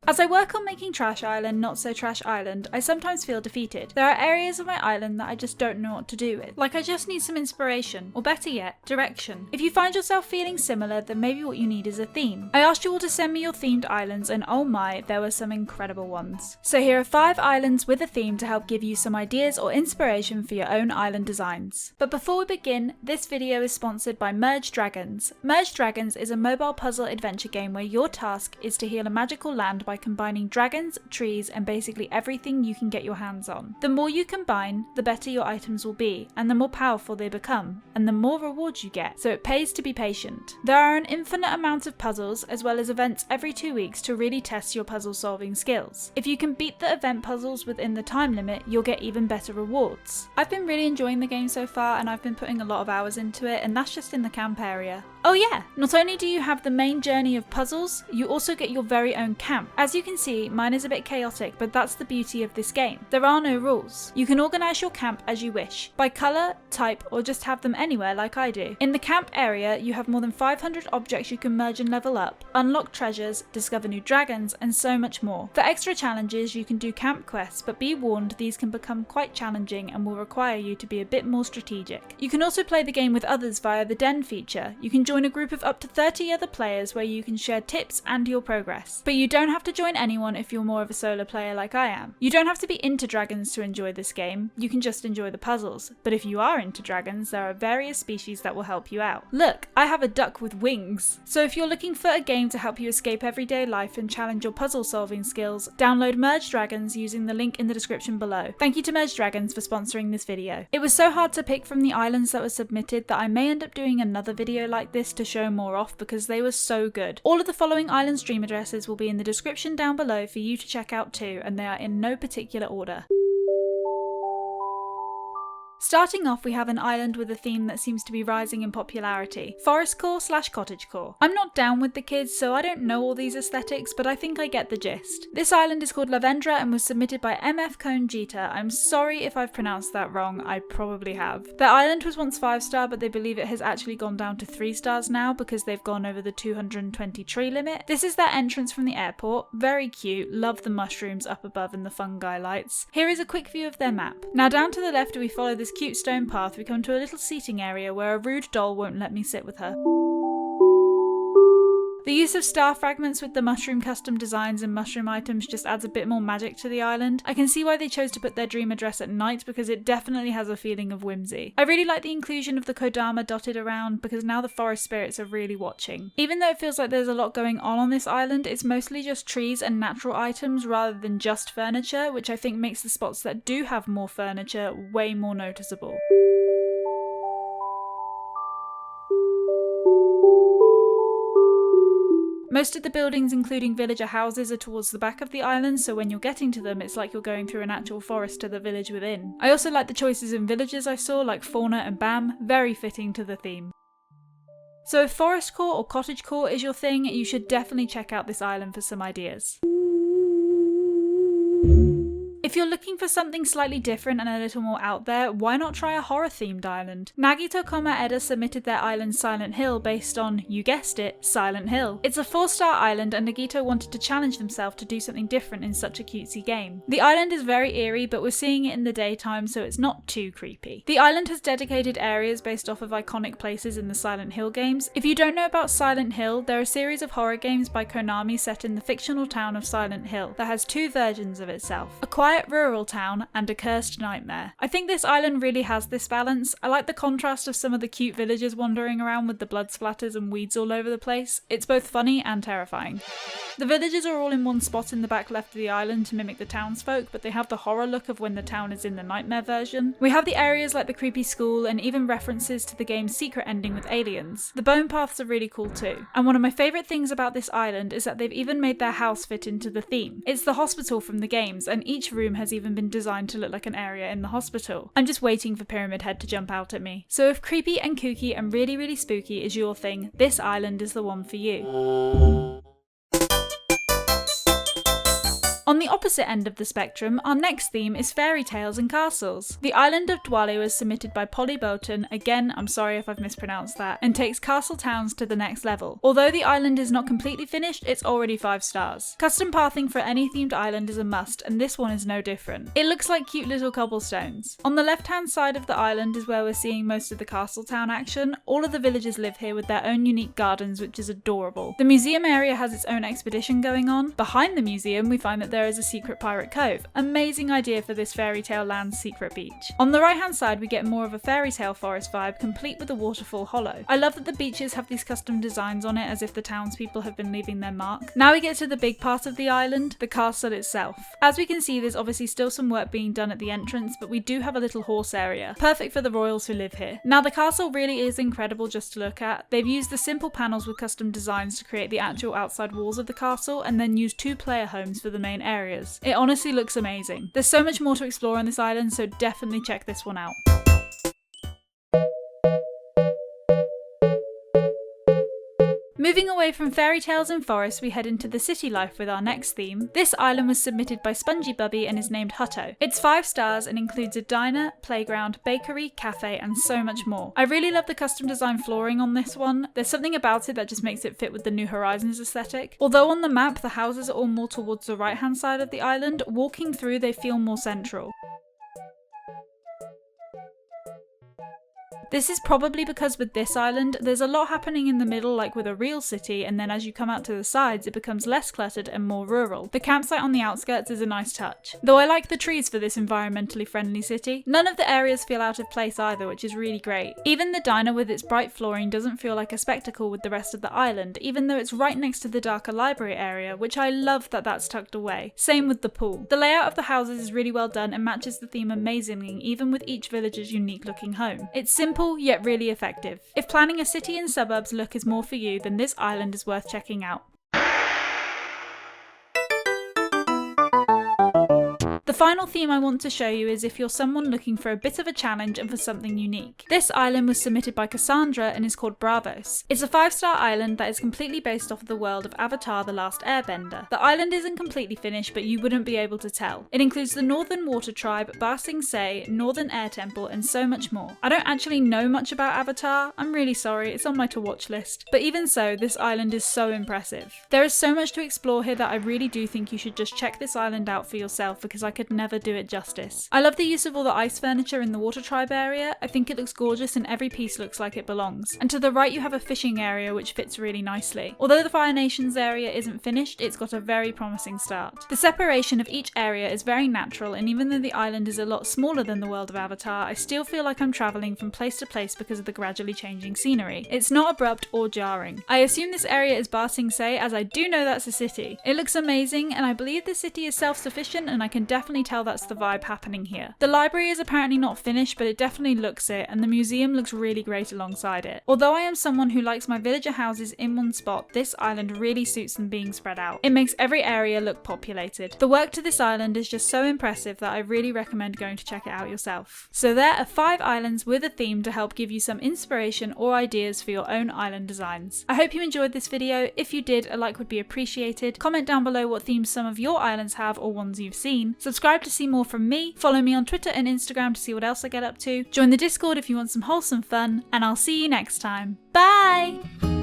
As I work on making Trash Island not so Trash Island, I sometimes feel defeated. There are areas of my island that I just don't know what to do with. Like I just need some inspiration, or better yet, direction. If you find yourself feeling similar, then maybe what you need is a theme. I asked you all to send me your themed islands, and oh my, there were some incredible ones. So here are 5 islands with a theme to help give you some ideas or inspiration for your own island designs. But before we begin, this video is sponsored by Merge Dragons. Merge Dragons is a mobile puzzle adventure game where your task is to heal a magical land by combining dragons, trees, and basically everything you can get your hands on. The more you combine, the better your items will be, and the more powerful they become, and the more rewards you get, so it pays to be patient. There are an infinite amount of puzzles, as well as events every 2 weeks to really test your puzzle solving skills. If you can beat the event puzzles within the time limit, you'll get even better rewards. I've been really enjoying the game so far, and I've been putting a lot of hours into it, and that's just in the camp area. Oh yeah, not only do you have the main journey of puzzles, you also get your very own camp. As you can see, mine is a bit chaotic, but that's the beauty of this game. There are no rules. You can organise your camp as you wish, by colour, type, or just have them anywhere like I do. In the camp area, you have more than 500 objects you can merge and level up, unlock treasures, discover new dragons, and so much more. For extra challenges, you can do camp quests, but be warned, these can become quite challenging and will require you to be a bit more strategic. You can also play the game with others via the Den feature. You can join a group of up to 30 other players where you can share tips and your progress. But you don't have to join anyone if you're more of a solo player like I am. You don't have to be into dragons to enjoy this game, you can just enjoy the puzzles. But if you are into dragons, there are various species that will help you out. Look, I have a duck with wings! So if you're looking for a game to help you escape everyday life and challenge your puzzle solving skills, download Merge Dragons using the link in the description below. Thank you to Merge Dragons for sponsoring this video. It was so hard to pick from the islands that were submitted that I may end up doing another video like this to show more off because they were so good. All of the following island stream addresses will be in the description down below for you to check out too, and they are in no particular order. Starting off, we have an island with a theme that seems to be rising in popularity. Forest core / cottagecore. I'm not down with the kids, so I don't know all these aesthetics, but I think I get the gist. This island is called Lavendra and was submitted by MFCONEJiTA. I'm sorry if I've pronounced that wrong, I probably have. Their island was once 5-star, but they believe it has actually gone down to 3 stars now because they've gone over the 220 tree limit. This is their entrance from the airport. Very cute, love the mushrooms up above and the fungi lights. Here is a quick view of their map. Now down to the left we follow this cute stone path, we come to a little seating area where a rude doll won't let me sit with her. The use of star fragments with the mushroom custom designs and mushroom items just adds a bit more magic to the island. I can see why they chose to put their dream address at night because it definitely has a feeling of whimsy. I really like the inclusion of the kodama dotted around because now the forest spirits are really watching. Even though it feels like there's a lot going on this island, it's mostly just trees and natural items rather than just furniture, which I think makes the spots that do have more furniture way more noticeable. Most of the buildings, including villager houses, are towards the back of the island, so when you're getting to them, it's like you're going through an actual forest to the village within. I also like the choices in villages I saw, like Fauna and Bam, very fitting to the theme. So if forest core or cottage core is your thing, you should definitely check out this island for some ideas. If you're looking for something slightly different and a little more out there, why not try a horror-themed island? Nagito Komaeda submitted their island SilentHill based on, you guessed it, Silent Hill. It's a 4-star island and Nagito wanted to challenge themselves to do something different in such a cutesy game. The island is very eerie, but we're seeing it in the daytime, so it's not too creepy. The island has dedicated areas based off of iconic places in the Silent Hill games. If you don't know about Silent Hill, they're a series of horror games by Konami set in the fictional town of Silent Hill that has 2 versions of itself. A quiet rural town and a cursed nightmare. I think this island really has this balance. I like the contrast of some of the cute villagers wandering around with the blood splatters and weeds all over the place. It's both funny and terrifying. The villagers are all in one spot in the back left of the island to mimic the townsfolk, but they have the horror look of when the town is in the nightmare version. We have the areas like the creepy school and even references to the game's secret ending with aliens. The bone paths are really cool too. And one of my favourite things about this island is that they've even made their house fit into the theme. It's the hospital from the games, and each room has even been designed to look like an area in the hospital. I'm just waiting for Pyramid Head to jump out at me. So if creepy and kooky and really spooky is your thing, this island is the one for you. On the the opposite end of the spectrum, our next theme is fairy tales and castles. The island of Dwally was submitted by Bouten, again I'm sorry if I've mispronounced that, and takes castle towns to the next level. Although the island is not completely finished, it's already 5 stars. Custom pathing for any themed island is a must, and this one is no different. It looks like cute little cobblestones. On the left hand side of the island is where we're seeing most of the castle town action. All of the villagers live here with their own unique gardens, which is adorable. The museum area has its own expedition going on. Behind the museum we find that there is a secret pirate cove. Amazing idea for this fairy tale land's secret beach. On the right hand side we get more of a fairy tale forest vibe, complete with a waterfall hollow. I love that the beaches have these custom designs on it as if the townspeople have been leaving their mark. Now we get to the big part of the island, the castle itself. As we can see, there's obviously still some work being done at the entrance, but we do have a little horse area, perfect for the royals who live here. Now the castle really is incredible just to look at. They've used the simple panels with custom designs to create the actual outside walls of the castle and then used 2 player homes for the main areas. It honestly looks amazing. There's so much more to explore on this island, so definitely check this one out. Moving away from fairy tales and forests, we head into the city life with our next theme. This island was submitted by SpongeyBubby and is named Hutto. It's 5 stars and includes a diner, playground, bakery, cafe, and so much more. I really love the custom design flooring on this one. There's something about it that just makes it fit with the New Horizons aesthetic. Although on the map the houses are all more towards the right hand side of the island, walking through they feel more central. This is probably because with this island, there's a lot happening in the middle like with a real city, and then as you come out to the sides it becomes less cluttered and more rural. The campsite on the outskirts is a nice touch. Though I like the trees for this environmentally friendly city. None of the areas feel out of place either, which is really great. Even the diner with its bright flooring doesn't feel like a spectacle with the rest of the island, even though it's right next to the darker library area, which I love that that's tucked away. Same with the pool. The layout of the houses is really well done and matches the theme amazingly, even with each villager's unique looking home. It's simple yet really effective. If planning a city and suburbs look is more for you, then this island is worth checking out. The final theme I want to show you is if you're someone looking for a bit of a challenge and for something unique. This island was submitted by Kassandra and is called Braavos. It's a 5-star island that is completely based off of the world of Avatar: The Last Airbender. The island isn't completely finished, but you wouldn't be able to tell. It includes the Northern Water Tribe, Ba Sing Se, Northern Air Temple, and so much more. I don't actually know much about Avatar, I'm really sorry, it's on my to watch list. But even so, this island is so impressive. There is so much to explore here that I really do think you should just check this island out for yourself, because I could never do it justice. I love the use of all the ice furniture in the Water Tribe area. I think it looks gorgeous and every piece looks like it belongs. And to the right you have a fishing area which fits really nicely. Although the Fire Nations area isn't finished, it's got a very promising start. The separation of each area is very natural, and even though the island is a lot smaller than the world of Avatar, I still feel like I'm travelling from place to place because of the gradually changing scenery. It's not abrupt or jarring. I assume this area is Ba Sing Se, as I do know that's a city. It looks amazing, and I believe the city is self-sufficient, and I can definitely tell that's the vibe happening here. The library is apparently not finished, but it definitely looks it, and the museum looks really great alongside it. Although I am someone who likes my villager houses in one spot, this island really suits them being spread out. It makes every area look populated. The work to this island is just so impressive that I really recommend going to check it out yourself. So there are 5 islands with a theme to help give you some inspiration or ideas for your own island designs. I hope you enjoyed this video. If you did, a like would be appreciated. Comment down below what themes some of your islands have or ones you've seen. Subscribe to see more from me. Follow me on Twitter and Instagram to see what else I get up to. Join the Discord if you want some wholesome fun, and I'll see you next time. Bye!